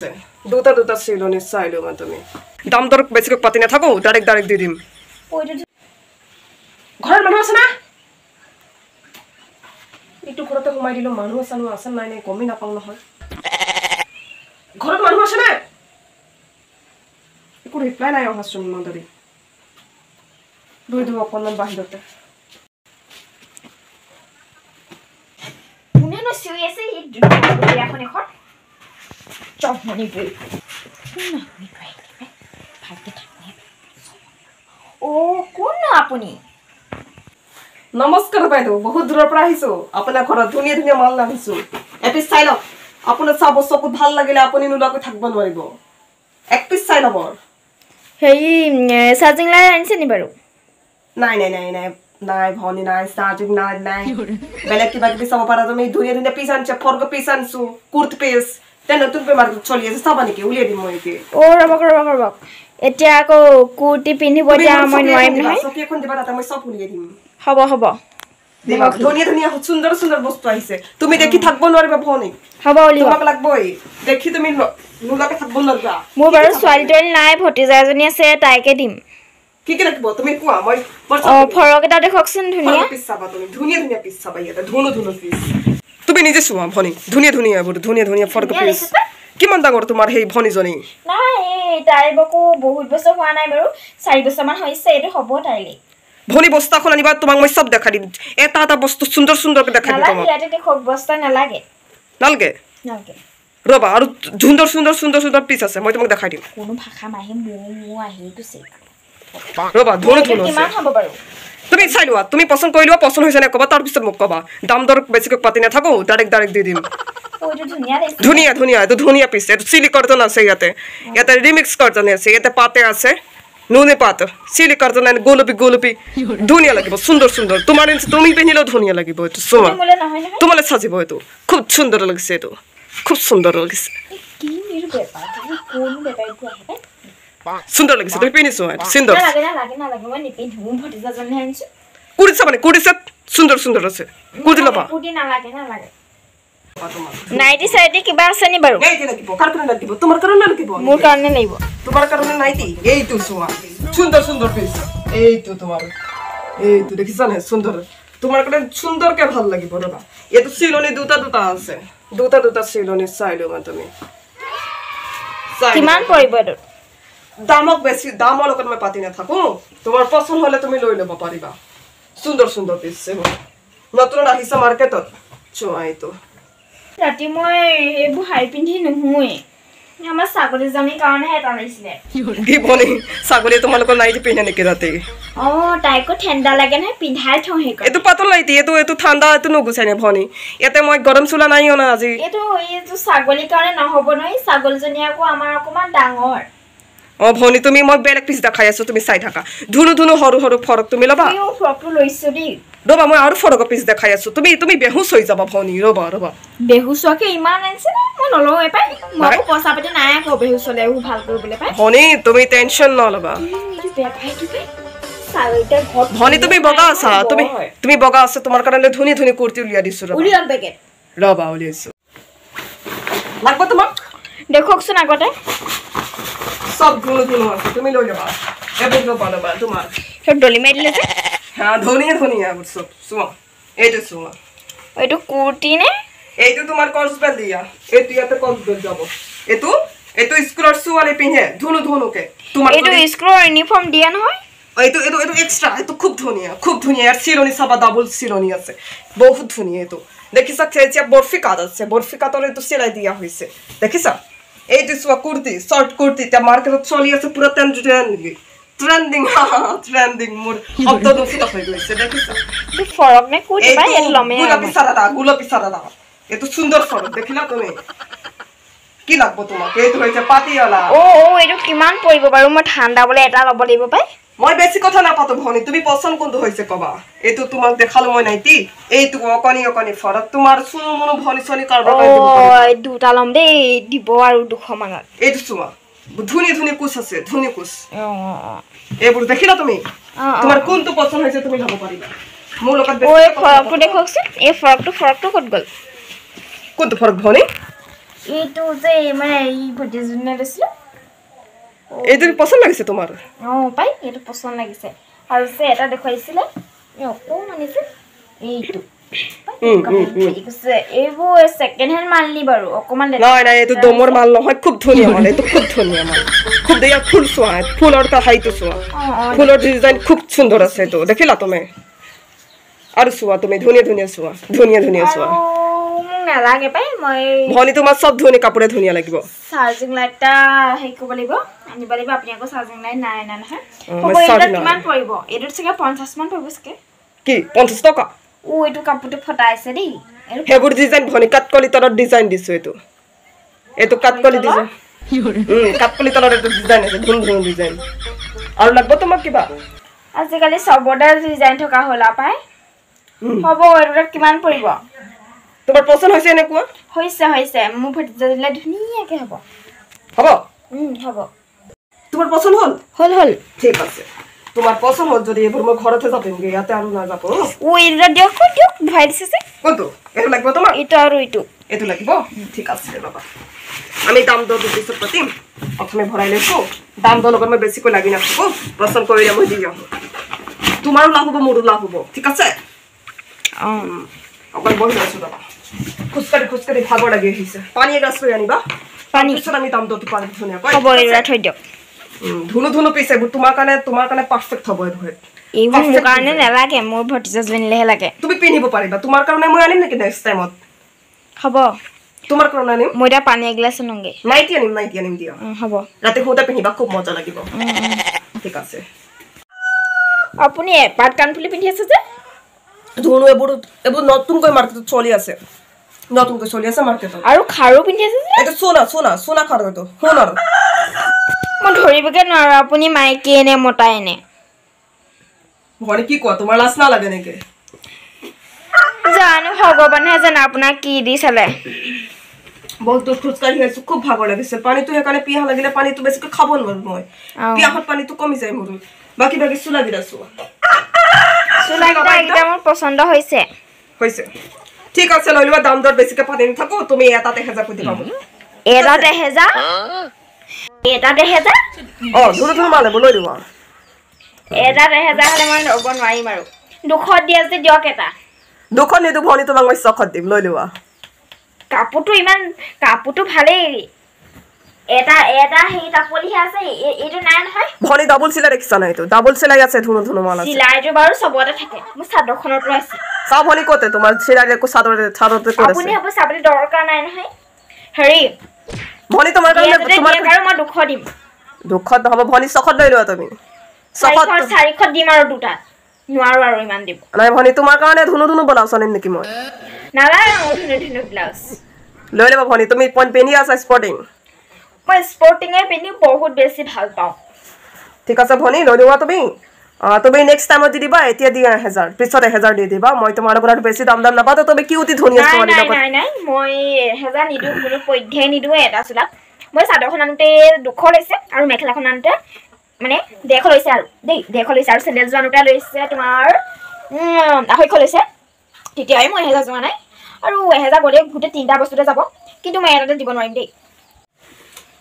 দুটা দুটা চিলনি চাই লওঁ তুমি দাম দৰ বেছিকৈ পাতি নাথাকো ডাইৰেক্ট দি দিম ঘৰত মানুহ আছে না এইটো ঘৰতে সোমাই দিলো মানুহ আছে নাই নাই গমেই নাপাওঁ নহয় ঘৰত মানুহ আছে না একো ৰিপ্লাই নাই অহাচোন মন্দৰি দুই অকণমান বাহিৰতে কোনে ন চিঞৰি আছে এই এখন এখন চমনি গৈ ও কোন আপুনি নমস্কাৰ বাইদেউ বহুত দূৰৰ পৰা আহিছো আপোনাৰ ঘৰত ধুনীয়া ধুনীয়া মাল আনিছো এপিছ চাই লওক আপোনাৰ চাব চকুত ভাল লাগিলে আপুনি নোলোৱাকৈ থাকিব নোৱাৰিব এক পিছ চাই ল'ব হেৰি চাৰ্জিং লাইট আনিছে নি বাৰু নাই ভনী নাই চাৰ্জিং নাই বেলেগ কিবা কিবি চাব পাৰা তুমি ধুনীয়া ধুনীয়া পিছ আনিছে ফৰ্গ পিছ আনিছো কুৰ্ত পিছ নতুন বেমাৰটো চলি আছে চাবা নেকি উলিয়াই দিম মই এতিয়া ৰ'বক এতিয়া আকৌ কুৰ্তি পিন্ধিব এতিয়া মই নোৱাৰিম নহয় চকী এখন দিবা তাতে মই চব উলিয়াই দিম হ'ব ধুনীয়া ধুনীয়া সুন্দৰ সুন্দৰ বস্তু আহিছে তুমি দেখি থাকিব নোৱাৰিবা ভনী হ'ব তোমাক লাগবই দেখি তুমি নোলাকে থাকিব নোৱাৰিবা মোৰ বাৰু ছোৱালীটোৱালী নাই ভতিজা এজনী আছে তাইকে দিম কি লাগিব তুমি কোৱা মই ফৰক এটা দেখকচোন ধুনীয়া পিছ চাবা তুমি ধুনীয়া ধুনীয়া পিছ চাবা ইয়াতে ধুনো পিছ তুমি নিজে চোৱা ভনী ধুনীয়া ধুনীয়া ফৰক পিছ কিমান ডাঙৰ তোমাৰ সেই ভনীজনী নাই তাই বকো বহুত বছৰ হোৱা নাই বাৰু 4 বছৰমান হৈছে এইটো হ'ব তাইলে ভনী বস্তাখন আনিবা তোমাক মই সব দেখা দিম এটা বস্তু সুন্দৰকৈ দেখাই দিম তোমাক ইয়াতে দেখক বস্তা নালাগে ৰবা আৰু সুন্দৰ পিছ আছে মই তোমাক দেখাই দিম কোনো ভাষা মাহি মো আহি গৈছে ৰবা ধুনো কিমান হ'ব বাৰু তুমি চাই লোৱা তুমি পছন্দ কৰি লোৱা পছন্দ হৈছে নে ক'বা তাৰ পিছত মোক ক'বা দাম দৰ বেছিকৈ পাতি নাথাকো ডাইৰেক্ট দি দিম ধুনীয়া এইটো ধুনীয়া পিছ এইটো চিলি কৰ্টন আছে ইয়াতে ৰিমিক্স কৰ্টন আছে ইয়াতে পাতে আছে নুনে পাত চিলি কৰ্টন আছে গোলপি ধুনীয়া লাগিব সুন্দৰ তুমি পিন্ধিলেও ধুনীয়া লাগিব এইটো চোৱা তোমালে সাজিব এইটো খুব সুন্দৰ লাগিছে এইটো খুব সুন্দৰ লাগিছে সুন্দৰ লাগিছে তুমি পিন্ধিছো সুন্দৰ কুৰ্তি চাবানে কুৰ্তি চেট সুন্দৰ আছে কুৰ্তি ল'বা নাইটি চাইটি কিবা আছে নি বাৰু নাইটি লাগিব কাৰ কাৰণে লাগিব তোমাৰ কাৰণে লাগিব মোৰ কাৰণে লাগিব তোমাৰ কাৰণে নাইটি এইটো চোৱা সুন্দৰ পিছ এইটো তোমাৰ এইটো দেখিছানে সুন্দৰ তোমাৰ কাৰণে সুন্দৰকে ভাল লাগিব ৰবা এইটো চিলনি দুটা আছে দুটা চিলনি চাই লওঁ তুমি কিমান পৰিব এইটো দামক বেছি দামৰ লগত মই পাতি নাথাকো তোমাৰ পছন্দ হলে তুমি লৈ ল'ব পাৰিবা সুন্দৰ পিছ নতুন আহিছে মাৰ্কেটত চোৱা এইটো ৰাতি মই এইবোৰ হাই পিন্ধি নুহুৱে আমাৰ ছাগলীজনীৰ কাৰণে এটা লৈছিলে কি বনি ছাগলী তোমালোকৰ নাইটি পিন্ধে নেকি ৰাতি তাইকো ঠাণ্ডা লাগে নহয় পিন্ধাই থওঁ সেই এইটো পাতল নাইটি এইটো ঠাণ্ডা এইটো নুগুচাই নে ভনী ইয়াতে মই গৰম চোলা নাইও না আজি এইটো ছাগলীৰ কাৰণে নহ'ব নহয় ছাগলীজনী আকৌ আমাৰ অকণমান ডাঙৰ ভনী তুমি মই বেলেগ পিছ দেখাই আছো তুমি চাই থাকা ধুনু সৰু ফৰক তুমি ল'বা ফ্ৰকটো লৈছো দেই ৰবা মই আৰু ফৰক পিছ দেখাই আছো তুমি বেহুচ হৈ যাবা ভনী ৰবা বেহুচ হোৱাকে ইমান আনিছে মই নলওঁ এপাই মই পইচা পাতি নাই আকৌ বেহুচ হ'লে ভাল কৰিবলৈ পাই ভনী তুমি টেনশ্যন নল'বা ভনী তুমি বগা আছা তুমি বগা আছা তোমাৰ কাৰণে ধুনীয়া কুৰ্তি উলিয়াই দিছো ৰবা উলিয়াইছো লাগব তোমাক দেখকচোন আগতে সব ধুনো আছে তুমি লৈ যাবা এবোৰ ল'বা তোমাৰ ডলি মাৰি দিলে যে ধুনীয়া সব চোৱা এইটো চোৱা এইটো কুৰ্তি নে এইটো তোমাৰ কৰ্চবেল দিয়া এইটো ইয়াতে কৰ্চবেল যাব এইটো স্কুলৰ ছোৱালী পিন্ধে ধুনুকে তোমাৰ এইটো স্কুলৰ ইউনিফৰ্ম দিয়া নহয় এইটো এক্সট্ৰা এইটো খুব ধুনীয়া ইয়াৰ চিলনি চাবা ডাবল চিলনি আছে বহুত ধুনীয়া এইটো দেখিছা এতিয়া বৰফি কাটৰ এইটো চিলাই দিয়া হৈছে দেখিছা এইটো চোৱা কুৰ্তি শৰ্ট কুৰ্তি এতিয়া মাৰ্কেটত চলি আছে পুৰা ট্ৰেন্ডিং মোৰ শব্দটো ফুটা হৈ গৈছে দেখিছা ফৰক নে কুৰ্তি পাই এটো লমে গোলাপি চাৰাদা এইটো সুন্দৰ ফৰক দেখিলা তুমি কি লাগব তোমাক এইটো হৈছে পাটিয়ালা এইটো কিমান পৰিব বাৰু মই ঠাণ্ডা বলে এটা ল'ব লাগিব পাই মই বেছি কথা নাপাতো ভনী তুমি পছন্দ কোনটো হৈছে কবা এইটো তোমাক দেখালো মই নাইটি এইটো অকনি ফৰক তোমাৰ সুনো ভনী চনি কাৰবা দুটা লম দেই দিব আৰু 200 মানত এইটো চোৱা ধুনীয়া কুছ আছে ধুনীয়া কুছ এইবোৰ দেখিলা তুমি তোমাৰ কোনটো পছন্দ হৈছে তুমি ল'ব পাৰিবা মোৰ লগত ফৰকটো দেখকচোন এই ফৰকটো ক'ত গ'ল কোনটো ফৰক ভনী এইটো যে মানে এই ভতিজনে লৈছিলো এই তুমি পছন্দ লাগিছে তোমাৰ পাই এইটো পছন্দ লাগিছে আৰু যে এটা দেখুৱাইছিলে অকণমানিছে এইটো এইবোৰ ছেকেণ্ড হেণ্ড মাল নি বাৰু অকণমান নাই নাই এইটো দমৰ মাল নহয় খুব ধুনীয়া মাল এইটো খুব ধুনীয়া মাল খুব দেয়া ফুল চোৱা ফুলৰ কাহাইটো চোৱা ফুলৰ ডিজাইন খুব সুন্দৰ আছে এইটো দেখিলা তুমি আৰু চোৱা তুমি ধুনীয়া ধুনীয়া চোৱা ধুনীয়া ধুনীয়া চোৱা নালাগে পাই মই ভনি তোমাৰ সব ধুনীয়া কাপোৰে ধুনীয়া লাগিব চাৰ্জিং লাইটটা হেৰি কৰিব লাগিব আনিব লাগিব আপুনি আকৌ চাৰ্জিং লাইট নাই না নহয় এইটো কিমান পৰিব এইটোত চাগে 50 মান পৰিব চাগে কি 50 টকা এইটো কাপোৰটো ফটাইছে দেই হেবুৰ ডিজাইন ভনি কাটকলি তলত ডিজাইন দিছো এইটো কাটকলি ডিজাইন কাটকলি তলত এইটো ডিজাইন আছে ধুন ধুন ডিজাইন আৰু লাগব তোমাক কিবা আজিকালি সবডাৰ ডিজাইন থকা হলা পাই হ'ব এইটো কিমান পৰিব তোমাৰ পছন্দ হৈছে নে কোৱা হৈছে মোৰ ভতিজা দিলে ধুনীয়াকে হ'ব হ'ব তোমাৰ পছন্দ হল ঠিক আছে তোমাৰ পছন্দ হ'ল যদি এবোৰ মই ঘৰতে যাবংগে ইয়াতে আৰু না যাব এইটো দিয়ক ভাই দিছে যে কোনটো এটো লাগিব তোমাৰ এইটো আৰু এইটো লাগিব ঠিক আছে বাবা আমি দাম দৰ পিছত পাতিম প্ৰথমে ভৰাই লৈছো দাম দৰ লগত মই বেছিকৈ লাগি নাথাকো পছন্দ কৰিলে মই দি যাম তোমাৰো লাভ হ'ব মোৰো লাভ হ'ব ঠিক আছে অকল বহি আছো বাবা খুচকাৰি ভাগৰ লাগি আহিছে পানী এগিলাচ লৈ আনিবা পানী পিছত আমি দাম দৰটো পানী ধুনীয়াকৈ হ'ব এৰা থৈ দিয়ক ধুনু পিছে তোমাৰ কাৰণে পাৰফেক্ট হ'ব এইবোৰ মোৰ কাৰণে নালাগে মোৰ ভতিজাজনীলেহে লাগে তুমি পিন্ধিব পাৰিবা তোমাৰ কাৰণে মই আনিম নেকি নেক্সট টাইমত হ'ব তোমাৰ কাৰণে আনিম মই এটা পানী এগিলাচ আনোগে নাইটি আনিম দিয়া হ'ব ৰাতি শুতে পিন্ধিবা খুব মজা লাগিব ঠিক আছে আপুনি পাট কানফুলি পিন্ধি আছে যে ধুনু এবোৰ নতুনকৈ মাৰ্কেটত চলি আছে মাৰ্কেটত আৰু খাৰু পিন্ধি আছে যে এটা সোনা খাৰু এইটো সোণৰ মই ধৰিবকে নোৱাৰো আপুনি মাইকী এনে মতা এনে ভনি কি কোৱা তোমাৰ লাজ নালাগে নেকি জানো ভগৱানহে জানে আপোনাক কি দি চালে বহুত খোজকাঢ়ি আছো খুব ভাগৰ লাগিছে পানীটো সেইকাৰণে পিয়াহ লাগিলে পানীটো বেছিকৈ খাব নোৱাৰো মই পিয়াহত পানীটো কমি যায় মোৰ বাকি চুলা গিৰা চুলা মোৰ পছন্দ হৈছে ঠিক আছে লৈ লোৱা দাম দৰ বেছিকৈ পাতি নাথাকো তুমি এটা 1000 কৈ দিবা মোক এটা 1000 ধুনু মালে লৈ লোৱা এটা 1000 হলে মই ল'ব নোৱাৰিম আৰু 200 দি আছে দিয়ক এটা 200 নিদু ভনি তোমাক মই 600 দিম লৈ লোৱা কাপোৰটো ভালেই এটা হেই তাপলিহে আছে এইটো নাই নহয় ভনি ডাবল চিলাই দেখিছা না এইটো ডাবল চিলাই আছে ধুনু মাল আছে চিলাইটো বাৰু সবতে থাকে মোৰ চাদৰখনটো আছে সব ভনি কোতে তোমাৰ চিলাই কো চাদৰতে কৰে আপুনি হ'ব চাবলে দৰকাৰ নাই নহয় হেৰি ভনি তোমাৰ আৰু মই 200 দিম 200 হ'ব ভনি 600 লৈ লোৱা তুমি 400 দিম আৰু দুটা নোৱাৰো আৰু ইমান দিব নাই ভনি তোমাৰ কাৰণে ধুনু ব্লাউজ আনিম নেকি মই নালাগে ধুনু ব্লাউজ লৈ লবা ভনি তুমি পন পেনি আছে স্পৰ্টিং মই স্পৰ্টিং এ পেনি বহুত বেছি ভাল পাওঁ ঠিক আছে ভনি লৈ লোৱা তুমি নেক্সট টাইমত দি দিবা এতিয়া দি 1000 পিছত 1000 দি দিবা মই তোমাৰ পৰা বেছি দাম নাপা তো তুমি কি অতি ধুনীয়া ছোৱালী লগত নাই মই 1000 নিদু কোনো পধ্যে নিদু এটা চুলা মই চাদৰখন আনতে 200 লৈছে আৰু মেখেলাখন আনতে মানে 150 লৈছে আৰু দেই 150 লৈছে আৰু চেন্ডেল জানুটা লৈছে তোমাৰ 250 লৈছে তেতিয়াই মই 1000 যোৱা নাই আৰু 1000 গলে গুটে তিনটা বস্তুতে যাব কিন্তু মই এটাতে দিব নোৱাৰিম দেই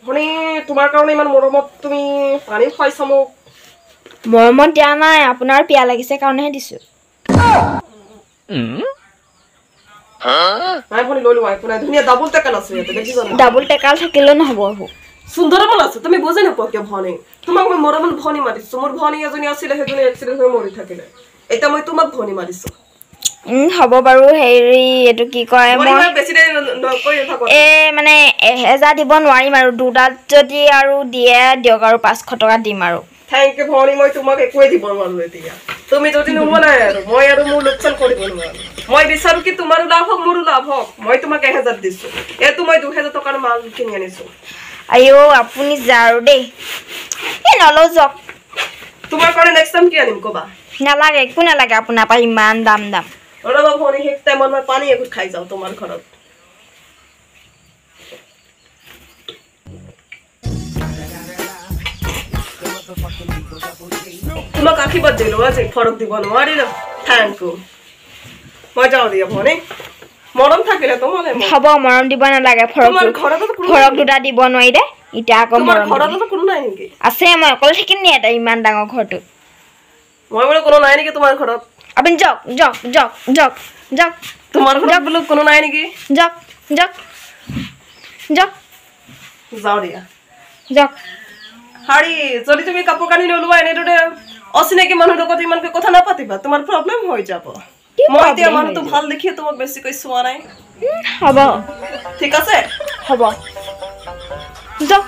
ভনি তোমাৰ কাৰণে ইমান মৰমত তুমি পানী খাইছা মোক মৰমত দিয়া নাই আপোনাৰ পিয়া লাগিছে কাৰণেহে দিছো নাই ভনি লৈ লোৱা কোনা ধুনীয়া ডাবল টেকাল আছে ইয়াতে দেখিছা না ডাবল টেকাল থাকিলে নহব সুন্দৰ মাল আছে তুমি বুজি নপোৱা কিয় ভনি তোমাক মই মৰমত ভনি মাৰিছো মোৰ ভনি এজনী আছিল হেজনী এক্সিডেন্ট হৈ মৰি থাকিলে এটা মই তোমাক ভনি মাৰিছো হ'ব বাৰু হেৰি এটো কি কয় মই বেছি দেৰি নকৰি থাকো মানে 1000 দিব নোৱাৰিম আৰু দুটাত যদি আৰু দিয়ে দিয়ক আৰু 500 টকা দিম আৰু থ্যাংক ইউ ভনি মই তোমাক একোই দিব নোৱাৰো এতিয়া তুমি যদি নমনাই আৰু মই আৰু মোৰ লোকচান কৰিব নোৱাৰো মই বিচাৰো কি তোমাৰো লাভ হওক মোৰো লাভ হওক মই তোমাক 1000 দিছো এটো মই 2000 টকাৰ মাল কিনি আনিছো আইও আপুনি যাৰো দেই নলো জক তোমাৰ কাৰণে নেক্সট টাইম কি আনিম কবা নালাগে একো নালাগে আপোনাৰ পৰা ইমান দাম ৰবা ভনি হেক টাইমত মই পানী এগুট খাই যাও তোমাৰ ঘৰত তোমাক আশীৰ্বাদ দিলো আজি ফৰক দিব নোৱাৰিলো থ্যাংক ইউ মই যাও দিয়া ভনি মৰম থাকিলে তো মানে হ'ব মৰম দিব নালাগে ফৰক দুটা দিব নোৱাৰি দে ইটা আকৌ মৰম ঘৰতো কোনো নাই নেকি আছে মই অকলে থাকিম নি এটা ইমান ডাঙৰ ঘৰটো মই বোলে কোনো নাই নেকি তোমাৰ ঘৰত আপুনি যাওক যাওক যাওক যাওক যাওক তোমাৰ ঘৰত বোলে কোনো নাই নেকি যাওক যাওক যাওক যাও দিয়া যাওক হাৰি যদি তুমি কাপোৰ কানি নলোৱা এনেদৰে অচিনাকি মানুহৰ লগত ইমানকৈ কথা নাপাতিবা তোমাৰ প্ৰব্লেম হৈ যাব মই এতিয়া মানুহটো ভাল দেখিয়ে তোমাক বেছিকৈ চোৱা নাই হ'ব ঠিক আছে হ'ব যাওক